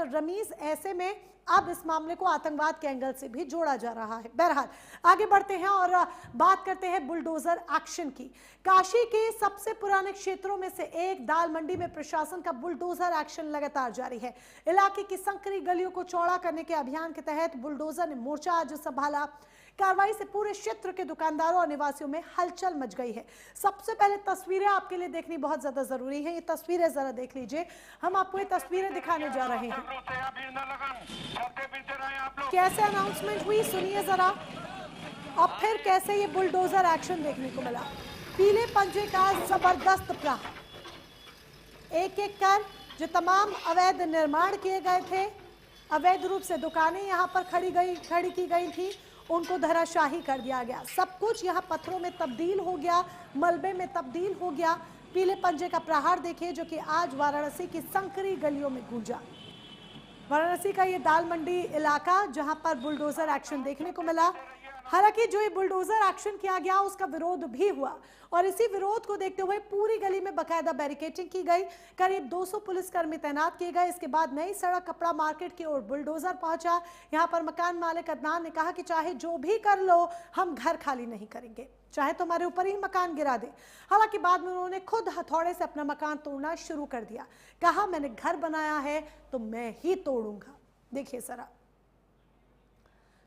रमीज, ऐसे में अब इस मामले को आतंकवाद के एंगल से भी जोड़ा जा रहा है। बहरहाल आगे बढ़ते हैं और बात करते हैं बुलडोजर एक्शन की। काशी के सबसे पुराने क्षेत्रों में से एक दाल मंडी में प्रशासन का बुलडोजर एक्शन लगातार जारी है। इलाके की संकरी गलियों को चौड़ा करने के अभियान के तहत बुलडोजर ने मोर्चा आज संभाला। कार्रवाई से पूरे क्षेत्र के दुकानदारों और निवासियों में हलचल मच गई है। सबसे पहले तस्वीरें आपके लिए देखनी बहुत ज्यादा जरूरी है। ये तस्वीरें जरा देख लीजिए, हम आपको ये तस्वीरें दिखाने जा रहे हैं। कैसे अनाउंसमेंट हुई सुनिए जरा, और फिर कैसे ये बुलडोजर एक्शन देखने को मिला। पीले पंजे का जबरदस्त प्रहार, एक एक कर जो तमाम अवैध निर्माण किए गए थे, अवैध रूप से दुकानें यहां पर खड़ी की गई थी, उनको धराशाही कर दिया गया। सब कुछ यहाँ पत्थरों में तब्दील हो गया, मलबे में तब्दील हो गया। पीले पंजे का प्रहार देखिए जो कि आज वाराणसी की संकरी गलियों में गूंजा। वाराणसी का ये दाल मंडी इलाका जहां पर बुलडोजर एक्शन देखने को मिला। हालांकि जो ये बुलडोजर एक्शन किया गया उसका विरोध भी हुआ और इसी विरोध को देखते हुए पूरी गली में बकायदा बैरिकेडिंग की गई। करीब 200 पुलिसकर्मी तैनात किए गए। इसके बाद नई सड़क कपड़ा मार्केट की ओर बुलडोजर पहुंचा। यहां पर मकान मालिक अदनान ने कहा कि चाहे जो भी कर लो, हम घर खाली नहीं करेंगे, चाहे तो हमारे ऊपर ही मकान गिरा दे। हालांकि बाद में उन्होंने खुद हथौड़े से अपना मकान तोड़ना शुरू कर दिया। कहा मैंने घर बनाया है तो मैं ही तोड़ूंगा। देखिए जरा,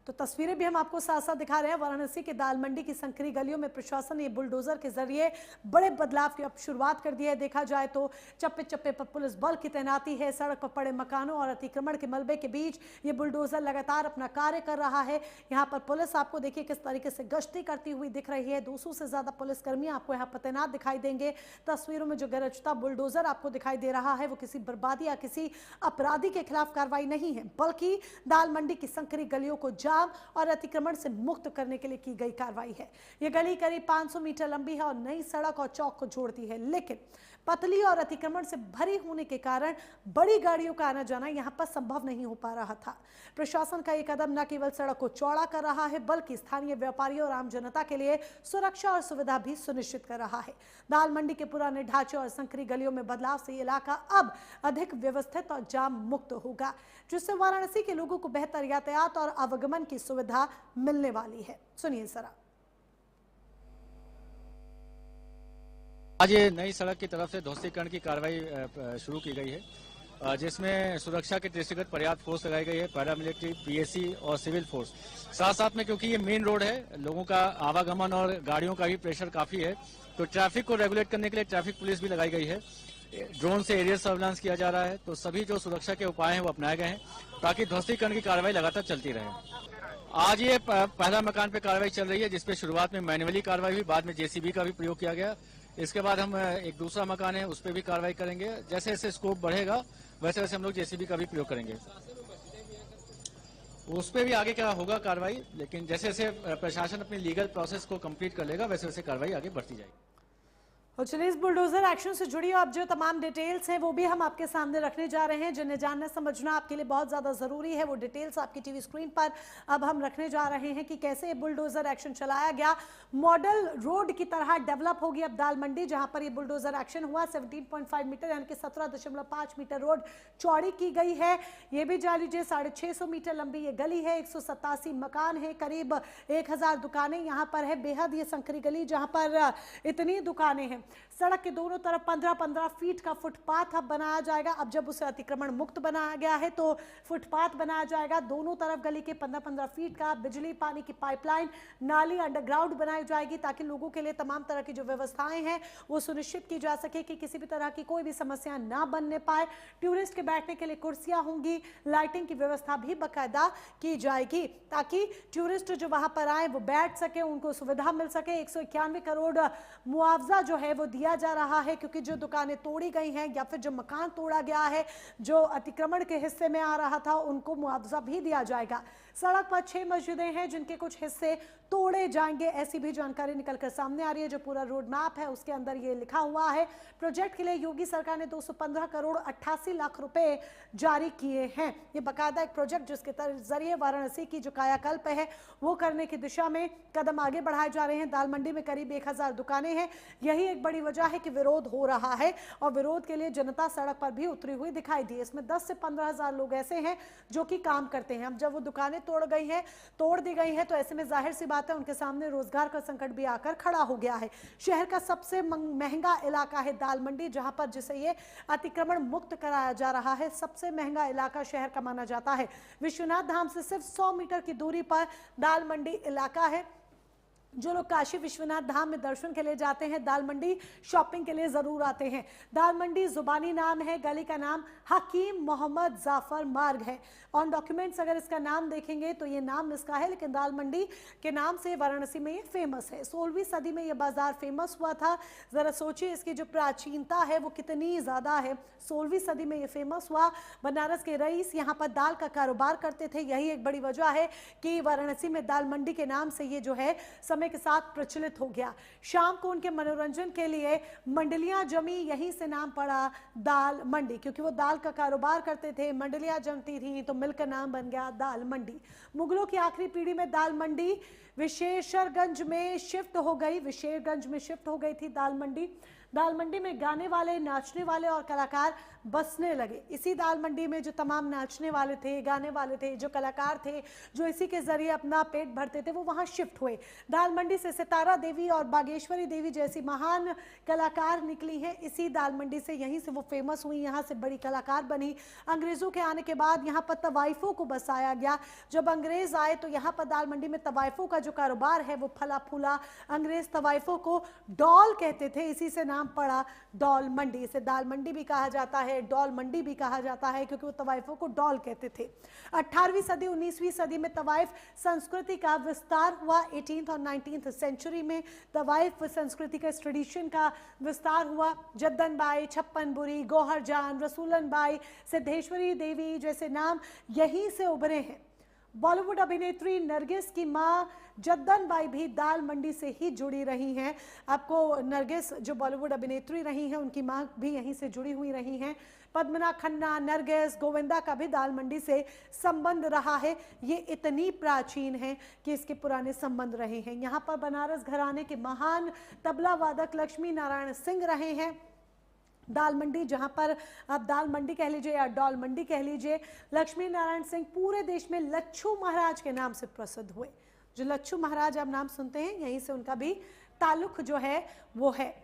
तो तस्वीरें भी हम आपको साथ साथ दिखा रहे हैं। वाराणसी के दाल मंडी की संकरी गलियों में प्रशासन ने बुलडोजर के जरिए बड़े बदलाव की अब शुरुआत कर दी है। देखा जाए तो चप्पे चप्पे पर पुलिस बल की तैनाती है। सड़क पर पड़े मकानों और अतिक्रमण के मलबे के बीच ये बुलडोजर लगातार अपना कार्य कर रहा है। यहाँ पर पुलिस आपको देखिए किस तरीके से गश्ती करती हुई दिख रही है। 200 से ज्यादा पुलिसकर्मी आपको यहाँ पर तैनात दिखाई देंगे। तस्वीरों में जो गरजता बुलडोजर आपको दिखाई दे रहा है वो किसी बर्बादी या किसी अपराधी के खिलाफ कार्रवाई नहीं है, बल्कि दाल मंडी की संकरी गलियों को जाम और अतिक्रमण से मुक्त करने के लिए की गई कार्रवाई है। यह गली करीब 500 मीटर लंबी है और नई सड़क और चौक को जोड़ती है, लेकिन पतली और अतिक्रमण से भरी होने के कारण बड़ी गाड़ियों का आना जाना यहां पर संभव नहीं हो पा रहा था। प्रशासन का यह कदम न केवल सड़क को चौड़ा कर रहा है, बल्कि स्थानीय व्यापारियों और आम जनता के लिए सुरक्षा और सुविधा भी सुनिश्चित कर रहा है। दाल मंडी के पुराने ढांचे और संकरी गलियों में बदलाव से इलाका अब अधिक व्यवस्थित और जाम मुक्त होगा, जिससे वाराणसी के लोगों को बेहतर यातायात और आवागमन की सुविधा मिलने वाली है। सुनिए जरा। आज ये नई सड़क की तरफ से ध्वस्तीकरण की कार्रवाई शुरू की गई है, जिसमें सुरक्षा के दृष्टिगत पर्याप्त फोर्स लगाई गई है, पैरामिलिट्री, पीएसी और सिविल फोर्स। साथ साथ में क्योंकि ये मेन रोड है, लोगों का आवागमन और गाड़ियों का भी प्रेशर काफी है, तो ट्रैफिक को रेगुलेट करने के लिए ट्रैफिक पुलिस भी लगाई गई है। ड्रोन से एरियल सर्विलांस किया जा रहा है, तो सभी जो सुरक्षा के उपाय हैं वो अपनाए गए हैं ताकि ध्वस्तीकरण की कार्रवाई लगातार चलती रहे। आज ये पहला मकान पे कार्रवाई चल रही है, जिसपे शुरुआत में मैन्युअली कार्रवाई हुई, बाद में जेसीबी का भी प्रयोग किया गया। इसके बाद हम एक दूसरा मकान है उस पर भी कार्रवाई करेंगे। जैसे जैसे स्कोप बढ़ेगा वैसे वैसे हम लोग जेसीबी का भी प्रयोग करेंगे। उस पर भी आगे क्या होगा कार्रवाई, लेकिन जैसे जैसे प्रशासन अपनी लीगल प्रोसेस को कंप्लीट कर लेगा वैसे वैसे कार्रवाई आगे बढ़ती जाएगी। और चलिए इस बुलडोजर एक्शन से जुड़ी अब जो तमाम डिटेल्स हैं वो भी हम आपके सामने रखने जा रहे हैं, जिन्हें जानना समझना आपके लिए बहुत ज़्यादा ज़रूरी है। वो डिटेल्स आपकी टीवी स्क्रीन पर अब हम रखने जा रहे हैं कि कैसे ये बुलडोजर एक्शन चलाया गया। मॉडल रोड की तरह डेवलप होगी अब दाल मंडी, जहां पर ये बुलडोजर एक्शन हुआ। 17.5 मीटर यानी कि 17.5 मीटर रोड चौड़ी की गई है। ये भी जान लीजिए 650 मीटर लंबी ये गली है, 187 मकान है, करीब 1000 दुकानें यहाँ पर है। बेहद ये संकरी गली जहाँ पर इतनी दुकानें हैं। सड़क के दोनों तरफ 15-15 फीट का फुटपाथ अब बनाया जाएगा। अब जब उसे अतिक्रमण मुक्त बनाया गया है तो फुटपाथ बनाया जाएगा। दोनों तरफ गली के 15-15 फीट का बिजली पानी की पाइपलाइन, नाली अंडरग्राउंड बनाई जाएगी ताकि लोगों के लिए तमाम तरह की जो व्यवस्थाएं हैं वो सुनिश्चित की जा सके कि किसी भी तरह की कोई भी समस्या ना बनने पाए। टूरिस्ट के बैठने के लिए कुर्सियां होंगी, लाइटिंग की व्यवस्था भी बाकायदा की जाएगी ताकि टूरिस्ट जो वहां पर आए वो बैठ सके, उनको सुविधा मिल सके। 191 करोड़ मुआवजा जो है वो दिया जा रहा है, क्योंकि जो दुकानें तोड़ी गई हैं या फिर जो मकान तोड़ा गया है, जो अतिक्रमण के हिस्से में आ रहा था, उनको मुआवजा भी दिया जाएगा। सड़क पर 6 मस्जिदें हैं जिनके कुछ हिस्से तोड़े जाएंगे, ऐसी भी जानकारी निकलकर सामने आ रही है। जो पूरा रोड मैप है उसके अंदर ये लिखा हुआ है। प्रोजेक्ट के लिए योगी सरकार ने 215 करोड़ 88 लाख रुपए जारी किए हैं। ये बाकायदा एक प्रोजेक्ट जिसके जरिए वाराणसी की जो कायाकल्प है वो करने की दिशा में कदम आगे बढ़ाए जा रहे हैं। दाल मंडी में करीब 1000 दुकानें हैं। यही एक एक बड़ी वजह है कि विरोध हो रहा है और विरोध के लिए जनता सड़क पर भी उतरी हुई दिखाई दी। इसमें 10 से 15,000 लोग ऐसे हैं जो कि काम करते हैं। अब जब वो दुकानें तोड़ दी गई हैं तो ऐसे में जाहिर सी बात है उनके सामने रोजगार का संकट भी आकर खड़ा हो गया है। शहर का सबसे महंगा इलाका है दाल मंडी, जहां पर जिसे ये अतिक्रमण मुक्त कराया जा रहा है, सबसे महंगा इलाका शहर का माना जाता है। विश्वनाथ धाम से सिर्फ 100 मीटर की दूरी पर दाल मंडी इलाका है। जो लोग काशी विश्वनाथ धाम में दर्शन के लिए जाते हैं, दाल मंडी शॉपिंग के लिए जरूर आते हैं। दाल मंडी जुबानी नाम है, गली का नाम हकीम मोहम्मद जाफर मार्ग है। ऑन डॉक्यूमेंट्स अगर इसका नाम देखेंगे तो ये नाम इसका है, लेकिन दाल मंडी के नाम से वाराणसी में ये फेमस है। 16वीं सदी में ये बाजार फेमस हुआ था। जरा सोचिए इसकी जो प्राचीनता है वो कितनी ज्यादा है। 16वीं सदी में ये फेमस हुआ। बनारस के रईस यहाँ पर दाल का कारोबार करते थे। यही एक बड़ी वजह है कि वाराणसी में दाल मंडी के नाम से ये जो है समय के साथ प्रचलित हो गया। शाम को उनके मनोरंजन के लिए मंडलियां जमी, यहीं से नाम पड़ा दाल मंडी, क्योंकि वो दाल का कारोबार करते थे। मंडलियां जमती थी तो मिलकर नाम बन गया दाल मंडी। मुगलों की आखिरी पीढ़ी में दाल मंडी विशेषरगंज में शिफ्ट हो गई थी दाल मंडी। दाल मंडी में गाने वाले, नाचने वाले और कलाकार बसने लगे। इसी दाल मंडी में जो तमाम नाचने वाले थे, गाने वाले थे, जो कलाकार थे, जो इसी के जरिए अपना पेट भरते थे, वो वहां शिफ्ट हुए। दाल मंडी से सितारा देवी और बागेश्वरी देवी जैसी महान कलाकार निकली हैं। इसी दाल मंडी से, यहीं से वो फेमस हुई, यहाँ से बड़ी कलाकार बनी। अंग्रेजों के आने के बाद यहाँ पर तवाइफों को बसाया गया। जब अंग्रेज आए तो यहाँ पर दाल मंडी में तवाइफों का जो कारोबार है वो फला फूला। अंग्रेज तवाइफों को डॉल कहते थे, इसी से नाम पड़ा डॉल मंडी। इसे दाल मंडी भी कहा जाता है, डॉल मंडी भी कहा जाता है, क्योंकि वो तवाइफों को डॉल कहते थे। 18वीं सदी 19वीं सदी में तवाइफ संस्कृति का विस्तार हुआ। 18th और 19th सेंचुरी में तवाइफ संस्कृति का ट्रेडिशन का विस्तार हुआ। जद्दन बाई, छप्पन बुरी, गौहर जान, रसूलन बाई, सिद्धेश्वरी देवी जैसे नाम यहीं से उभरे हैं। बॉलीवुड अभिनेत्री नरगिस की मां जद्दन बाई भी दाल मंडी से ही जुड़ी रही हैं। आपको नरगिस जो बॉलीवुड अभिनेत्री रही हैं, उनकी मां भी यहीं से जुड़ी हुई रही हैं। पद्मना खन्ना, नरगिस, गोविंदा का भी दाल मंडी से संबंध रहा है। ये इतनी प्राचीन है कि इसके पुराने संबंध रहे हैं। यहाँ पर बनारस घराने के महान तबला वादक लक्ष्मी नारायण सिंह रहे हैं। दाल मंडी, जहां पर आप दाल मंडी कह लीजिए या डॉल मंडी कह लीजिए, लक्ष्मी नारायण सिंह पूरे देश में लच्छू महाराज के नाम से प्रसिद्ध हुए। जो लच्छू महाराज आप नाम सुनते हैं, यहीं से उनका भी ताल्लुक जो है वो है।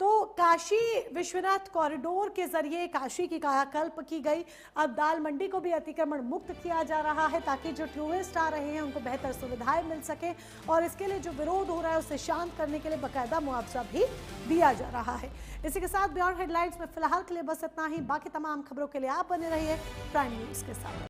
तो काशी विश्वनाथ कॉरिडोर के जरिए काशी की कायाकल्प की गई। अब दाल मंडी को भी अतिक्रमण मुक्त किया जा रहा है ताकि जो टूरिस्ट आ रहे हैं उनको बेहतर सुविधाएं मिल सके, और इसके लिए जो विरोध हो रहा है उसे शांत करने के लिए बाकायदा मुआवजा भी दिया जा रहा है। इसी के साथ बियॉन्ड हेडलाइंस में फिलहाल के लिए बस इतना ही। बाकी तमाम खबरों के लिए आप बने रहिए प्राइम न्यूज के साथ।